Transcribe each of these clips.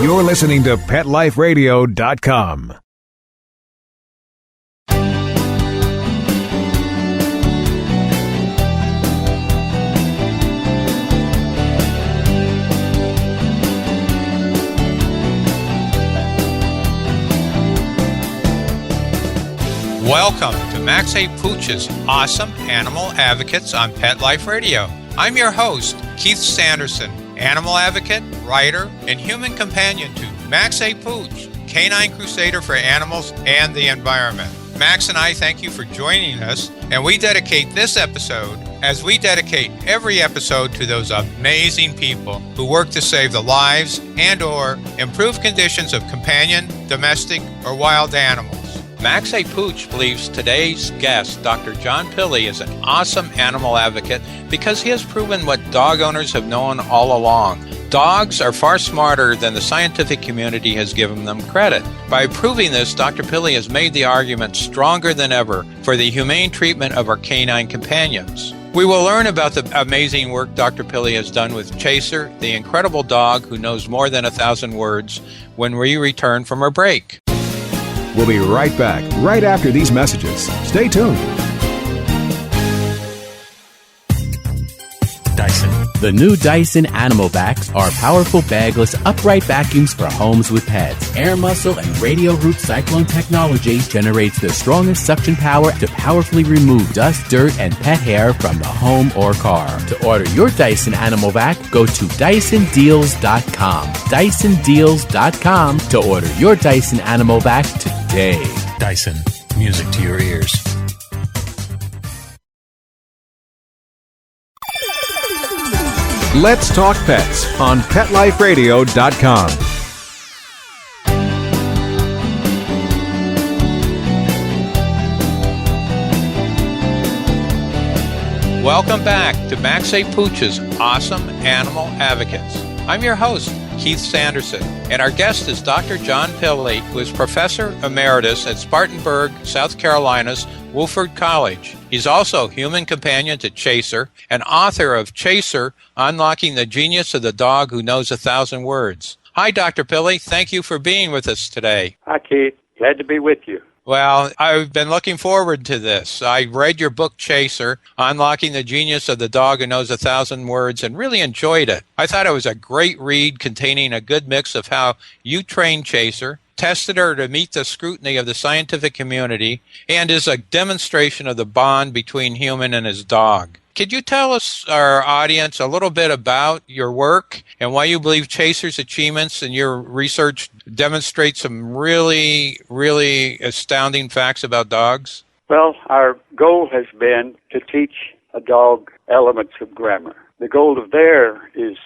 You're listening to PetLifeRadio.com. Welcome to Max A. Pooch's Awesome Animal Advocates on Pet Life Radio. I'm your host, Keith Sanderson, animal advocate, writer, and human companion to Max A. Pooch, canine crusader for animals and the environment. Max and I thank you for joining us, and we dedicate this episode, as we dedicate every episode, to those amazing people who work to save the lives and/or improve conditions of companion, domestic, or wild animals. Max A. Pooch believes today's guest, Dr. John Pilley, is an awesome animal advocate because he has proven what dog owners have known all along. Dogs are far smarter than the scientific community has given them credit. By proving this, Dr. Pilley has made the argument stronger than ever for the humane treatment of our canine companions. We will learn about the amazing work Dr. Pilley has done with Chaser, the incredible dog who knows more than 1,000 words, when we return from our break. We'll be right back, right after these messages. Stay tuned. Dyson. The new Dyson Animal Vacs are powerful bagless upright vacuums for homes with pets. Air muscle and radio root cyclone technology generates the strongest suction power to powerfully remove dust, dirt, and pet hair from the home or car. To order your Dyson Animal Vac, go to DysonDeals.com. DysonDeals.com to order your Dyson Animal Vac today. Dyson. Music to your ears. Let's Talk Pets on PetLifeRadio.com. Welcome back to Max A. Pooch's Awesome Animal Advocates. I'm your host, Keith Sanderson, and our guest is Dr. John Pilley, who is Professor Emeritus at Spartanburg, South Carolina's Wofford College. He's also human companion to Chaser and author of Chaser, Unlocking the Genius of the Dog Who Knows 1,000 Words. Hi, Dr. Pilley. Thank you for being with us today. Hi, Keith. Glad to be with you. Well, I've been looking forward to this. I read your book, Chaser, Unlocking the Genius of the Dog Who Knows 1,000 Words, and really enjoyed it. I thought it was a great read containing a good mix of how you trained Chaser, tested her to meet the scrutiny of the scientific community, and is a demonstration of the bond between human and his dog. Could you tell us, our audience, a little bit about your work and why you believe Chaser's achievements and your research demonstrate some really, really astounding facts about dogs? Well, our goal has been to teach a dog elements of grammar. The goal of there is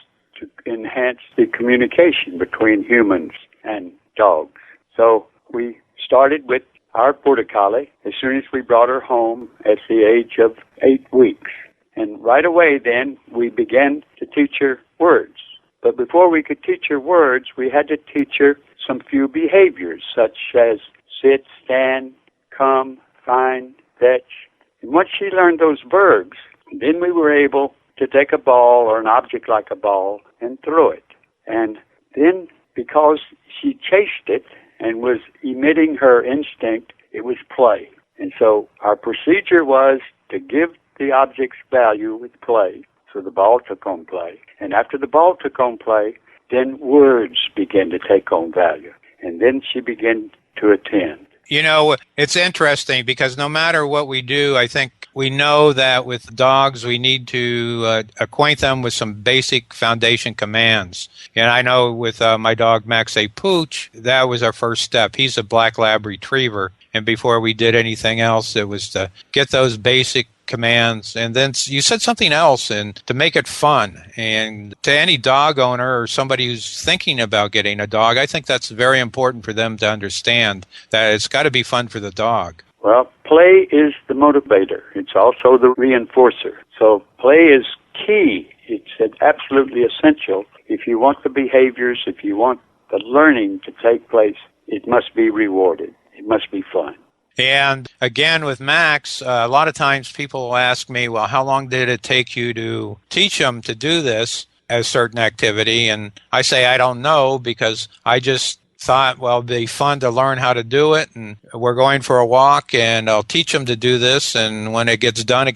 to enhance the communication between humans and dogs. So we started with our Border Collie as soon as we brought her home at the age of 8 weeks. And right away then, we began to teach her words. But before we could teach her words, we had to teach her some few behaviors, such as sit, stand, come, find, fetch. And once she learned those verbs, then we were able to take a ball or an object like a ball and throw it. And then, because she chased it and was emitting her instinct, it was play. And so our procedure was to give the object's value with play. So the ball took on play. And after the ball took on play, then words began to take on value. And then she began to attend. You know, it's interesting because no matter what we do, I think we know that with dogs, we need to acquaint them with some basic foundation commands. And I know with my dog, Max A. Pooch, that was our first step. He's a black lab retriever. And before we did anything else, it was to get those basic commands. And then you said something else, and to make it fun. And to any dog owner or somebody who's thinking about getting a dog, I think that's very important for them to understand that it's got to be fun for the dog. Well, play is the motivator. It's also the reinforcer. So play is key. It's absolutely essential. If you want the behaviors, if you want the learning to take place, it must be rewarded. It must be fun. And again, with Max, a lot of times people will ask me, well, how long did it take you to teach him to do this? a certain activity? And I say I don't know because I just thought, well, it'd be fun to learn how to do it. And we're going for a walk and I'll teach them to do this. And when it gets done,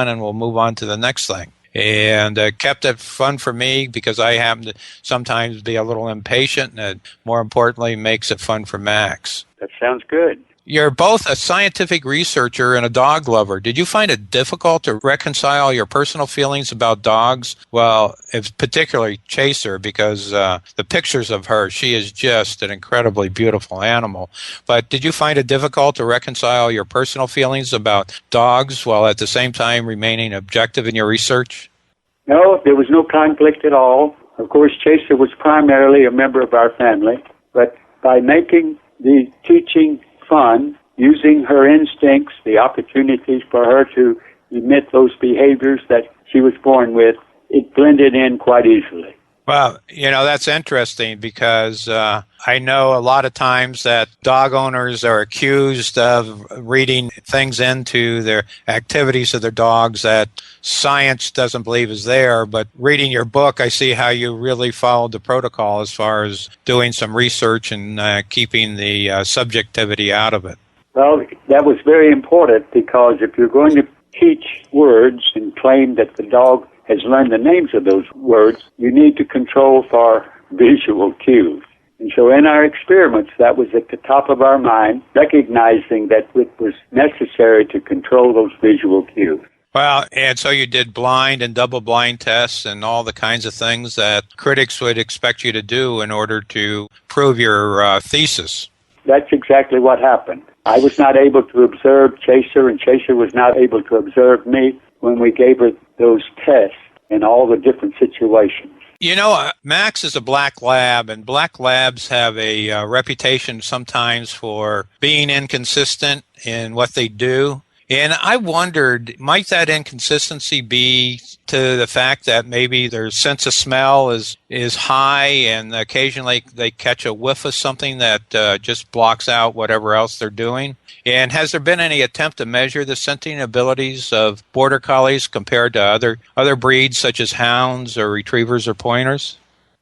and we'll move on to the next thing. And kept it fun for me because I happen to sometimes be a little impatient, and it, more importantly, makes it fun for Max. That sounds good. You're both a scientific researcher and a dog lover. Did you find it difficult to reconcile your personal feelings about dogs? Well, it's particularly Chaser, because the pictures of her, she is just an incredibly beautiful animal. But did you find it difficult to reconcile your personal feelings about dogs while at the same time remaining objective in your research? No, there was no conflict at all. Of course, Chaser was primarily a member of our family, but by making the teaching fun, using her instincts, the opportunities for her to emit those behaviors that she was born with, it blended in quite easily. Well, that's interesting because I know a lot of times that dog owners are accused of reading things into their activities of their dogs that science doesn't believe is there. But reading your book, I see how you really followed the protocol as far as doing some research and keeping the subjectivity out of it. Well, that was very important because if you're going to teach words and claim that the dog has learned the names of those words, you need to control for visual cues. And so in our experiments, that was at the top of our mind, recognizing that it was necessary to control those visual cues. Well, and so you did blind and double-blind tests and all the kinds of things that critics would expect you to do in order to prove your thesis. That's exactly what happened. I was not able to observe Chaser, and Chaser was not able to observe me when we gave her those tests in all the different situations. Max is a black lab, and black labs have a reputation sometimes for being inconsistent in what they do. And I wondered, might that inconsistency be to the fact that maybe their sense of smell is high and occasionally they catch a whiff of something that just blocks out whatever else they're doing? And has there been any attempt to measure the scenting abilities of Border Collies compared to other breeds such as hounds or retrievers or pointers?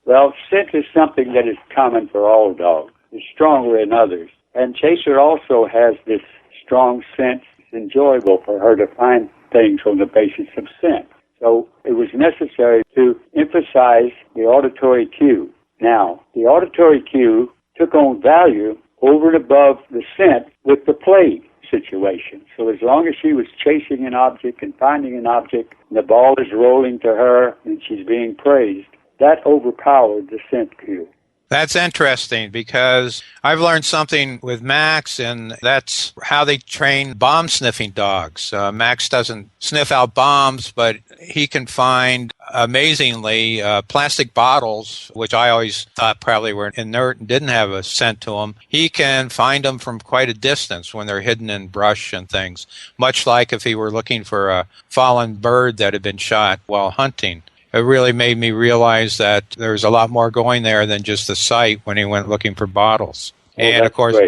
Well, scent is something that is common for all dogs. It's stronger in others. And Chaser also has this strong scent. It's enjoyable for her to find things on the basis of scent. So it was necessary to emphasize the auditory cue. Now, the auditory cue took on value over and above the scent with the play situation. So as long as she was chasing an object and finding an object, and the ball is rolling to her and she's being praised, that overpowered the scent cue. That's interesting because I've learned something with Max, and that's how they train bomb-sniffing dogs. Max doesn't sniff out bombs, but he can find, amazingly, plastic bottles, which I always thought probably were inert and didn't have a scent to them. He can find them from quite a distance when they're hidden in brush and things, much like if he were looking for a fallen bird that had been shot while hunting. It really made me realize that there's a lot more going there than just the sight when he went looking for bottles. Oh, and of course,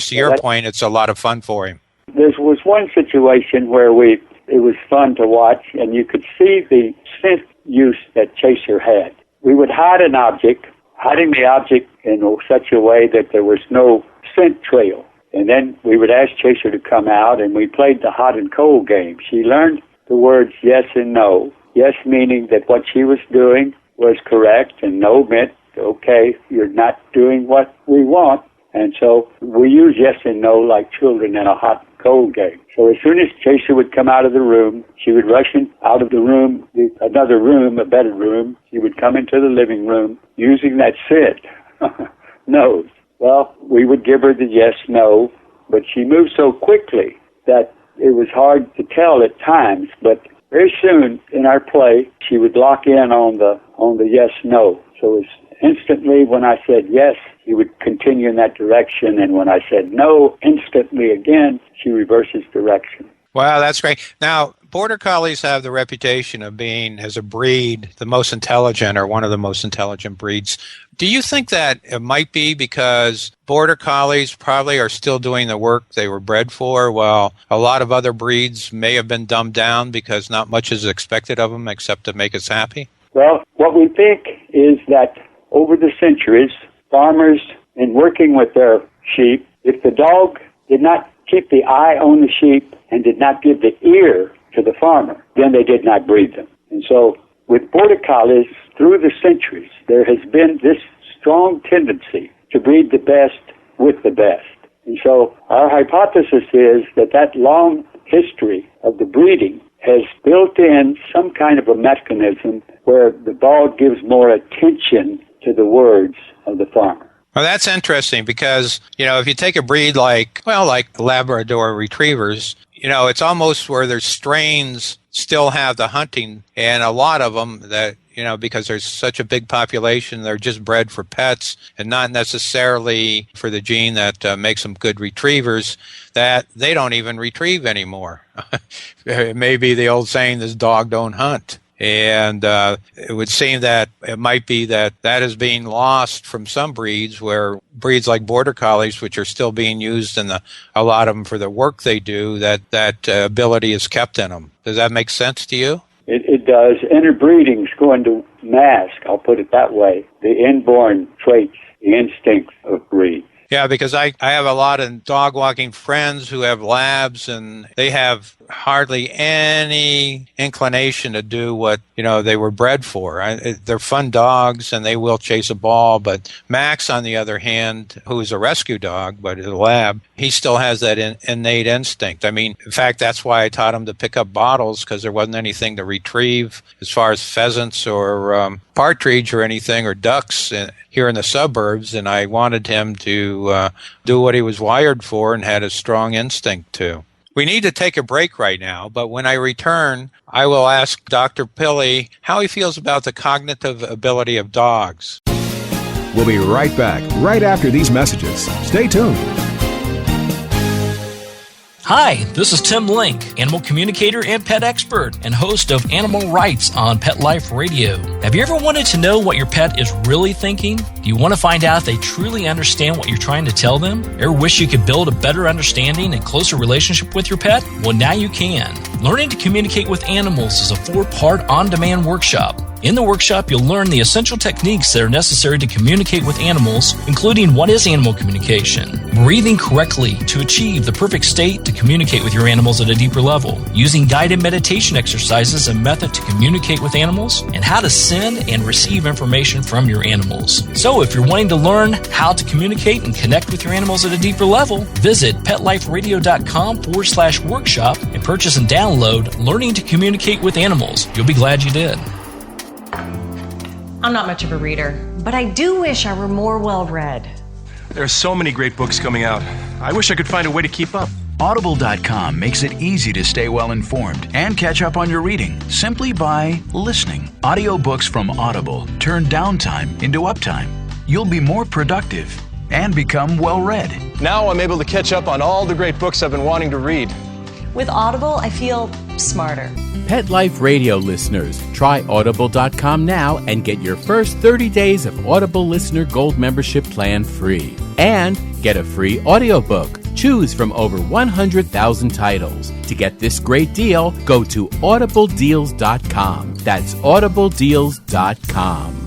to your point, it's a lot of fun for him. There was one situation where it was fun to watch, and you could see the scent use that Chaser had. We would hide an object, hiding the object in such a way that there was no scent trail. And then we would ask Chaser to come out, and we played the hot and cold game. She learned the words yes and no. Yes meaning that what she was doing was correct, and no meant, okay, you're not doing what we want. And so we use yes and no like children in a hot and cold game. So as soon as Chaser would come out of the room, she would rush out of the room, another room, a better room. She would come into the living room using that scent, nose. Well, we would give her the yes, no, but she moved so quickly that it was hard to tell at times, but very soon in our play, she would lock in on the yes, no. So it was instantly when I said yes, she would continue in that direction. And when I said no, instantly again, she reverses direction. Wow, that's great. Now, Border Collies have the reputation of being, as a breed, the most intelligent or one of the most intelligent breeds. Do you think that it might be because Border Collies probably are still doing the work they were bred for, while a lot of other breeds may have been dumbed down because not much is expected of them except to make us happy? Well, what we think is that over the centuries, farmers, in working with their sheep, if the dog did not keep the eye on the sheep and did not give the ear to the farmer, then they did not breed them. And so with Border Collies, through the centuries, there has been this strong tendency to breed the best with the best. And so our hypothesis is that that long history of the breeding has built in some kind of a mechanism where the dog gives more attention to the words of the farmer. Well, that's interesting because, if you take a breed like Labrador Retrievers, it's almost where their strains still have the hunting, and a lot of them that, because there's such a big population, they're just bred for pets and not necessarily for the gene that makes them good retrievers, that they don't even retrieve anymore. It may be the old saying, this dog don't hunt. And it would seem that it might be that is being lost from some breeds, where breeds like Border Collies, which are still being used in a lot of them for the work they do, that ability is kept in them. Does that make sense to you? It does. Interbreeding is going to mask, I'll put it that way, the inborn traits, the instincts of breeds. Yeah, because I have a lot of dog walking friends who have labs, and they have hardly any inclination to do what, they were bred for. They're fun dogs, and they will chase a ball. But Max, on the other hand, who is a rescue dog, but is a lab, he still has that innate instinct. I mean, in fact, that's why I taught him to pick up bottles, because there wasn't anything to retrieve as far as pheasants or partridge or anything, or ducks here in the suburbs, and I wanted him to do what he was wired for and had a strong instinct to. We need to take a break right now, but when I return, I will ask Dr. Pilley how he feels about the cognitive ability of dogs. We'll be right back, right after these messages. Stay tuned. Hi, this is Tim Link, animal communicator and pet expert and host of Animal Rights on Pet Life Radio. Have you ever wanted to know what your pet is really thinking? Do you want to find out if they truly understand what you're trying to tell them? Ever wish you could build a better understanding and closer relationship with your pet? Well, now you can. Learning to Communicate with Animals is a 4-part on-demand workshop. In the workshop, you'll learn the essential techniques that are necessary to communicate with animals, including what is animal communication, breathing correctly to achieve the perfect state to communicate with your animals at a deeper level, using guided meditation exercises and method to communicate with animals, and how to send and receive information from your animals. So if you're wanting to learn how to communicate and connect with your animals at a deeper level, visit PetLifeRadio.com/workshop and purchase and download Learning to Communicate with Animals. You'll be glad you did. I'm not much of a reader, but I do wish I were more well-read. There are so many great books coming out. I wish I could find a way to keep up. Audible.com makes it easy to stay well-informed and catch up on your reading simply by listening. Audiobooks from Audible turn downtime into uptime. You'll be more productive and become well-read. Now I'm able to catch up on all the great books I've been wanting to read. With Audible, I feel smarter. Pet Life Radio listeners, try Audible.com now and get your first 30 days of Audible Listener Gold membership plan free. And get a free audiobook. Choose from over 100,000 titles. To get this great deal, go to audibledeals.com. That's audibledeals.com.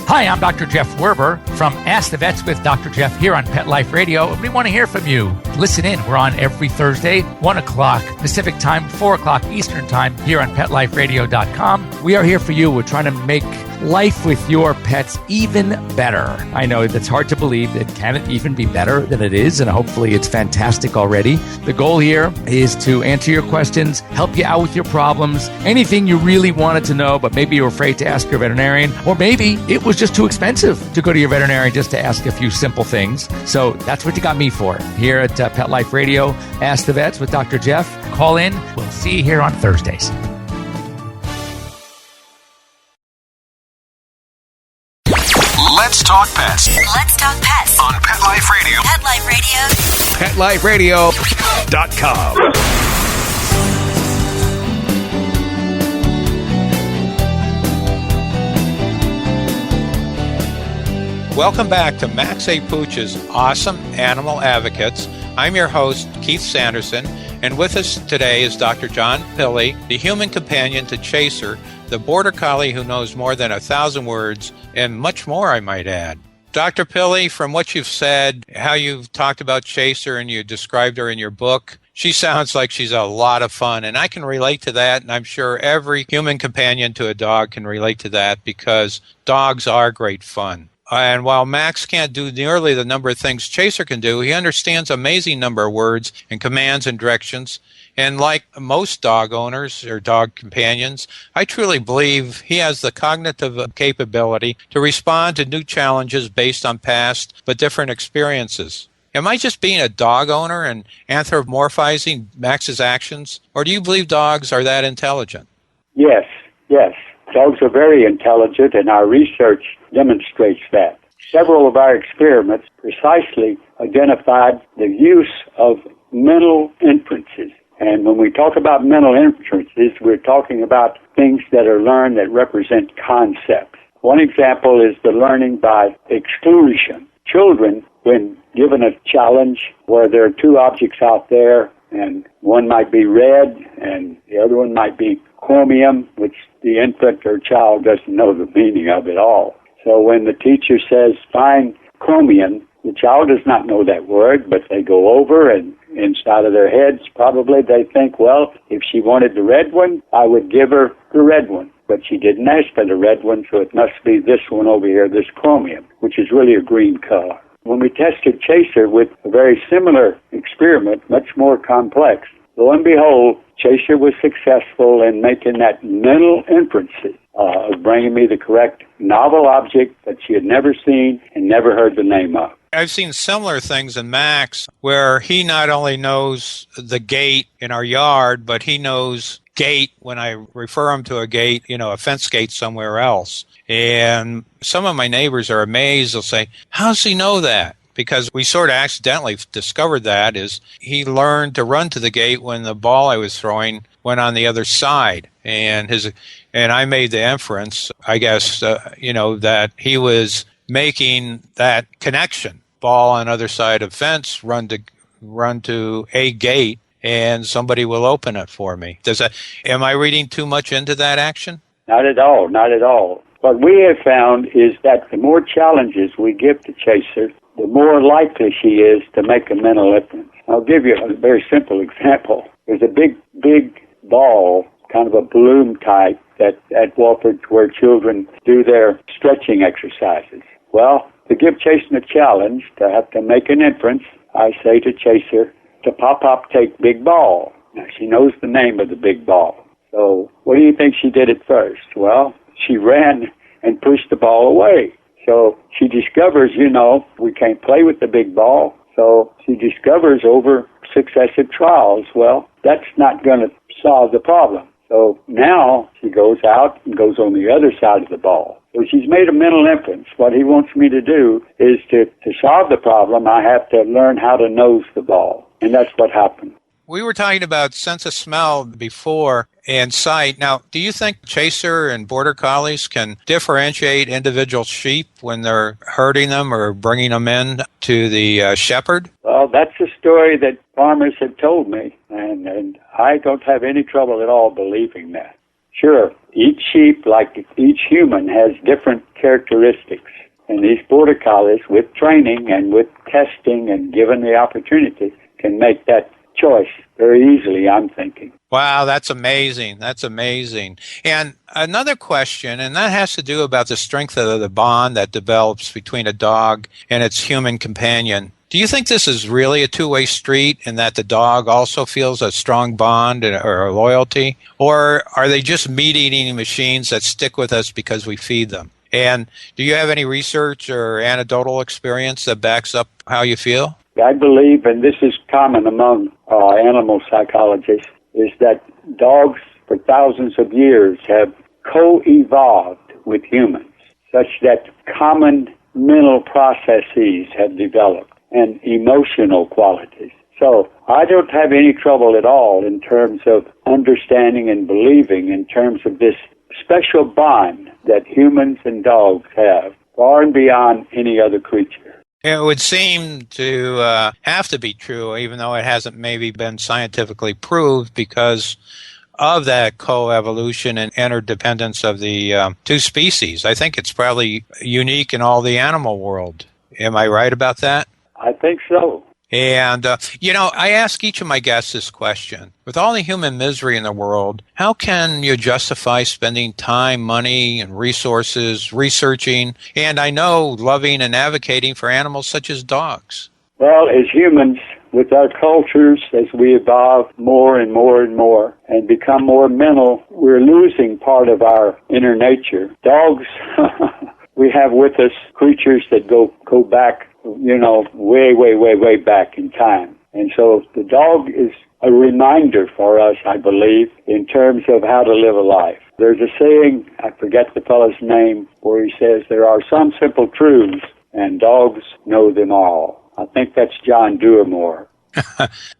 Hi, I'm Dr. Jeff Werber from Ask the Vets with Dr. Jeff here on Pet Life Radio. We want to hear from you. Listen in. We're on every Thursday, 1 o'clock Pacific time, 4 o'clock Eastern time here on PetLifeRadio.com. We are here for you. We're trying to make life with your pets even better. I know that's hard to believe. It can't even be better than it is, and hopefully it's fantastic already. The goal here is to answer your questions, help you out with your problems, anything you really wanted to know, but maybe you're afraid to ask your veterinarian, or maybe it was just too expensive to go to your veterinarian just to ask a few simple things. So that's what you got me for here at Pet Life Radio. Ask the Vets with Dr. Jeff. Call in. We'll see you here on Thursdays. Let's talk pets. Let's talk pets On Pet Life Radio. Pet Life Radio. PetLifeRadio.com. Welcome back to Max A. Pooch's Awesome Animal Advocates. I'm your host, Keith Sanderson, and with us today is Dr. John Pilley, the human companion to Chaser, the Border Collie who knows more than 1,000 words, and much more, I might add. Dr. Pilley, from what you've said, how you've talked about Chaser and you described her in your book, she sounds like she's a lot of fun, and I can relate to that, and I'm sure every human companion to a dog can relate to that because dogs are great fun. And while Max can't do nearly the number of things Chaser can do, he understands an amazing number of words and commands and directions. And like most dog owners or dog companions, I truly believe he has the cognitive capability to respond to new challenges based on past but different experiences. Am I just being a dog owner and anthropomorphizing Max's actions, or do you believe dogs are that intelligent? Yes, yes. Dogs are very intelligent, and our research demonstrates that. Several of our experiments precisely identified the use of mental inferences. And when we talk about mental inferences, we're talking about things that are learned that represent concepts. One example is the learning by exclusion. Children, when given a challenge where there are two objects out there, and one might be red and the other one might be chromium, which the infant or child doesn't know the meaning of at all. So when the teacher says, find chromium, the child does not know that word, but they go over and inside of their heads probably they think, well, if she wanted the red one, I would give her the red one. But she didn't ask for the red one, so it must be this one over here, this chromium, which is really a green color. When we tested Chaser with a very similar experiment, much more complex, lo and behold, Chaser was successful in making that mental inference of bringing me the correct novel object that she had never seen and never heard the name of. I've seen similar things in Max where he not only knows the gate in our yard, but he knows gate when I refer him to a gate, a fence gate somewhere else. And some of my neighbors are amazed. They'll say, how does he know that? Because we sort of accidentally discovered that is he learned to run to the gate when the ball I was throwing went on the other side. And I made the inference, I guess, that he was making that connection. Ball on other side of fence, run to a gate, and somebody will open it for me. Am I reading too much into that action? Not at all, not at all. What we have found is that the more challenges we give to Chaser, the more likely she is to make a mental inference. I'll give you a very simple example. There's a big ball, kind of a balloon type, that at Walford where children do their stretching exercises. Well, to give Chaser a challenge, to have to make an inference, I say to Chaser to pop, take big ball. Now, she knows the name of the big ball. So what do you think she did at first? Well, she ran and pushed the ball away. So she discovers, we can't play with the big ball. So she discovers over successive trials, well, that's not going to solve the problem. So now she goes out and goes on the other side of the ball. So she's made a mental inference. What he wants me to do is to solve the problem, I have to learn how to nose the ball. And that's what happened. We were talking about sense of smell before and sight. Now, do you think Chaser and Border Collies can differentiate individual sheep when they're herding them or bringing them in to the shepherd? Well, that's a story that farmers have told me, and I don't have any trouble at all believing that. Sure, each sheep, like each human, has different characteristics. And these Border Collies, with training and with testing and given the opportunity, can make that choice very easily, I'm thinking. Wow, that's amazing. That's amazing. And another question, and that has to do about the strength of the bond that develops between a dog and its human companion. Do you think this is really a two-way street and that the dog also feels a strong bond or a loyalty? Or are they just meat-eating machines that stick with us because we feed them? And do you have any research or anecdotal experience that backs up how you feel? I believe, and this is common among animal psychologists, is that dogs for thousands of years have co-evolved with humans, such that common mental processes have developed and emotional qualities. So I don't have any trouble at all in terms of understanding and believing in terms of this special bond that humans and dogs have, far and beyond any other creature. It would seem to have to be true, even though it hasn't maybe been scientifically proved, because of that coevolution and interdependence of the two species. I think it's probably unique in all the animal world. Am I right about that? I think so. And, I ask each of my guests this question. With all the human misery in the world, how can you justify spending time, money, and resources researching, and I know loving and advocating for animals such as dogs? Well, as humans, with our cultures, as we evolve more and more and more and become more mental, we're losing part of our inner nature. Dogs, we have with us creatures that go back, way back in time. And so the dog is a reminder for us, I believe, in terms of how to live a life. There's a saying, I forget the fellow's name, where he says, there are some simple truths, and dogs know them all. I think that's John Duermore.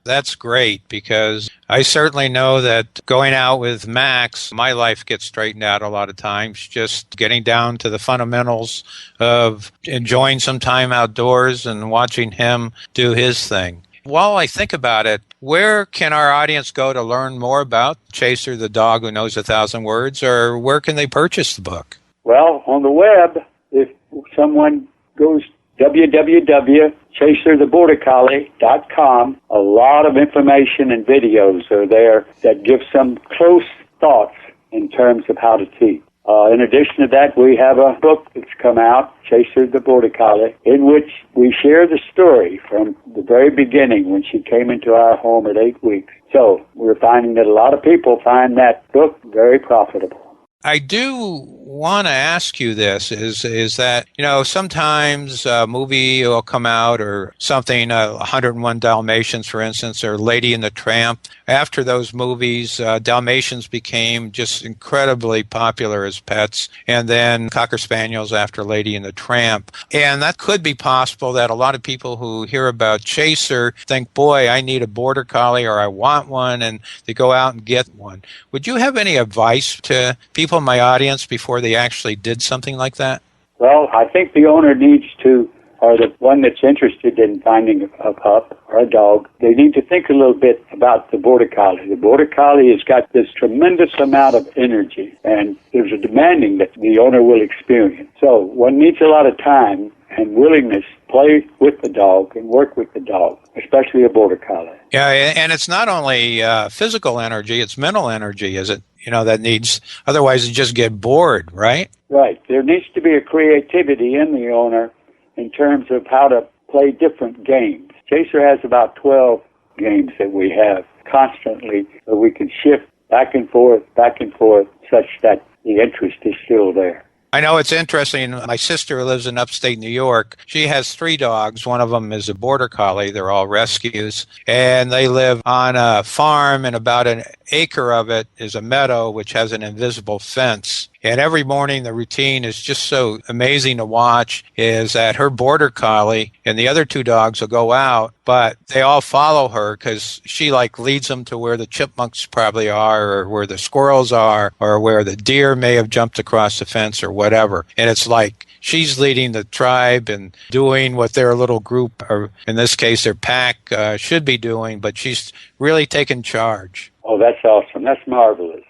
That's great, because I certainly know that going out with Max, my life gets straightened out a lot of times, just getting down to the fundamentals of enjoying some time outdoors and watching him do his thing. While I think about it, where can our audience go to learn more about Chaser, the dog who knows 1,000 words, or where can they purchase the book? Well, on the web, if someone goes www.chaserthebordercollie.com. A lot of information and videos are there that give some close thoughts in terms of how to teach. In addition to that, we have a book that's come out, Chaser the Border Collie, in which we share the story from the very beginning when she came into our home at 8 weeks. So we're finding that a lot of people find that book very profitable. I do want to ask you this, is that, sometimes a movie will come out or something, 101 Dalmatians, for instance, or Lady and the Tramp. After those movies, Dalmatians became just incredibly popular as pets, and then Cocker Spaniels after Lady and the Tramp. And that could be possible that a lot of people who hear about Chaser think, boy, I need a Border Collie or I want one, and they go out and get one. Would you have any advice to people in my audience before they actually did something like that? Well, I think the owner needs to, or the one that's interested in finding a pup or a dog, they need to think a little bit about the Border Collie. The Border Collie has got this tremendous amount of energy, and there's a demanding that the owner will experience. So one needs a lot of time and willingness to play with the dog and work with the dog, especially a Border Collie. Yeah, and it's not only physical energy, it's mental energy, is it? That needs, otherwise you just get bored, right? Right. There needs to be a creativity in the owner in terms of how to play different games. Chaser has about 12 games that we have constantly, so we can shift back and forth, such that the interest is still there. I know it's interesting. My sister lives in upstate New York. She has 3 dogs. One of them is a Border Collie. They're all rescues. And they live on a farm, and about an acre of it is a meadow, which has an invisible fence. And every morning the routine is just so amazing to watch, is that her Border Collie and the other 2 dogs will go out, but they all follow her because she leads them to where the chipmunks probably are, or where the squirrels are, or where the deer may have jumped across the fence or whatever. And it's like she's leading the tribe and doing what their little group, or in this case their pack, should be doing, but she's really taken charge. Oh, that's awesome. That's marvelous.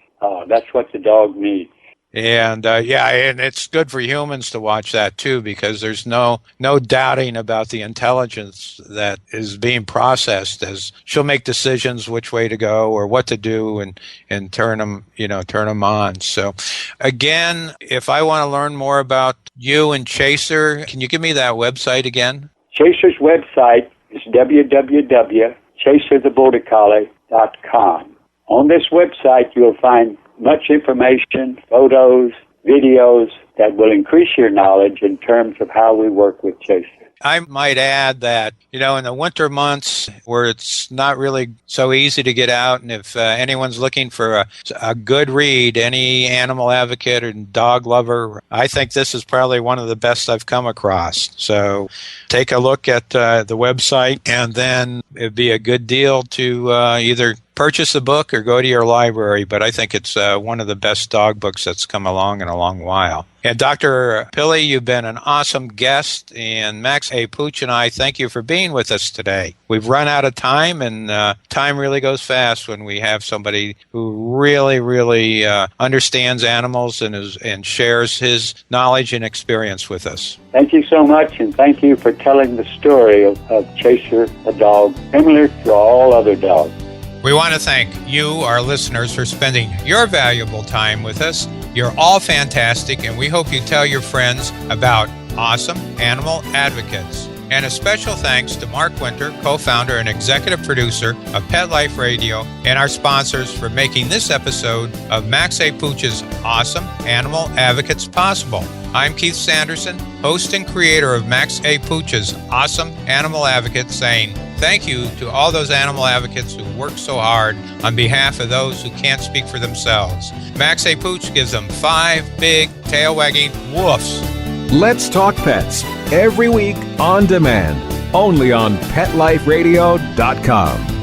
That's what the dog needs. And and it's good for humans to watch that too, because there's no doubting about the intelligence that is being processed, as she'll make decisions which way to go or what to do, and turn them on. So again, if I want to learn more about you and Chaser, can you give me that website again? Chaser's website is www.chaserthebordercollie.com. On this website, you'll find much information, photos, videos that will increase your knowledge in terms of how we work with Chaser. I might add that, in the winter months where it's not really so easy to get out, and if anyone's looking for a good read, any animal advocate or dog lover, I think this is probably one of the best I've come across. So take a look at the website, and then it'd be a good deal to either purchase the book or go to your library, but I think it's one of the best dog books that's come along in a long while. And Dr. Pilley, you've been an awesome guest, and Max A. Pooch and I thank you for being with us today. We've run out of time, and time really goes fast when we have somebody who really understands animals and shares his knowledge and experience with us. Thank you so much, and thank you for telling the story of Chaser, a dog similar to all other dogs. We want to thank you, our listeners, for spending your valuable time with us. You're all fantastic, and we hope you tell your friends about awesome animal advocates. And a special thanks to Mark Winter, co-founder and executive producer of Pet Life Radio, and our sponsors for making this episode of Max A. Pooch's Awesome Animal Advocates possible. I'm Keith Sanderson, host and creator of Max A. Pooch's Awesome Animal Advocates, saying thank you to all those animal advocates who work so hard on behalf of those who can't speak for themselves. Max A. Pooch gives them 5 big tail-wagging woofs. Let's Talk Pets, every week on demand, only on PetLifeRadio.com.